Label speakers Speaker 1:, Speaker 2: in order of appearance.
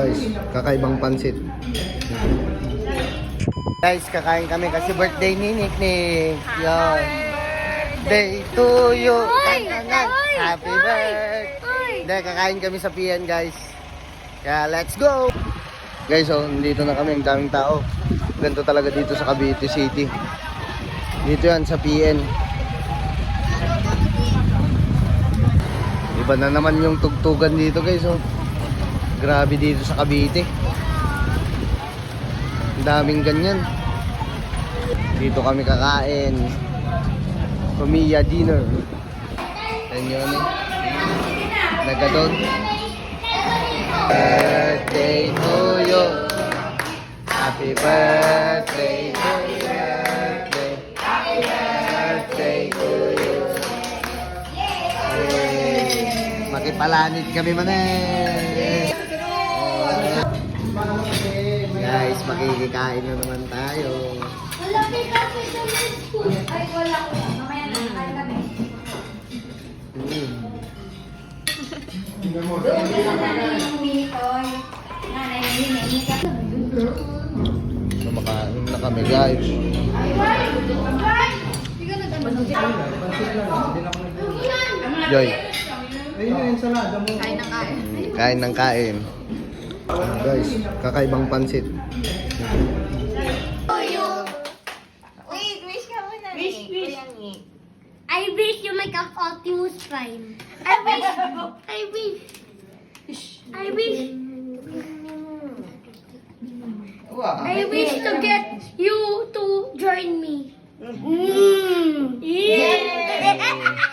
Speaker 1: Guys, kakaibang pansit. Guys, kakain kami kasi birthday ni Nick Nick. Yo. Day to you. Happy birthday. Hindi, kakain kami sa PN, guys. Kaya let's go. Guys, so dito na kami, ang daming tao. Ganito talaga dito sa Cavite City. Dito yan sa PN. Iba na naman yung tugtugan dito, guys. Oh. Grabe dito sa Cavite. Ang daming ganyan. Dito kami kakain. Pamilya dinner. Ayan yun eh. Nagadon. Birthday to you. Happy birthday to you. Happy birthday to you. Makipalanit kami man eh. Guys, makikikain na naman tayo.
Speaker 2: Wala may kape sa school. Ay, wala ko. Mamaya na kain kami. Doon ka sa nanay yung minitoy. Nanay yung minitoy.
Speaker 1: Makain na kami, guys. Joy.
Speaker 2: Kain ng kain.
Speaker 1: Kain ng kain. Guys, kakaibang pansit.
Speaker 2: Wait, wish ka muna. Wish. I wish you make an Optimus Prime. I wish. I wish to get you to join me. Yeah.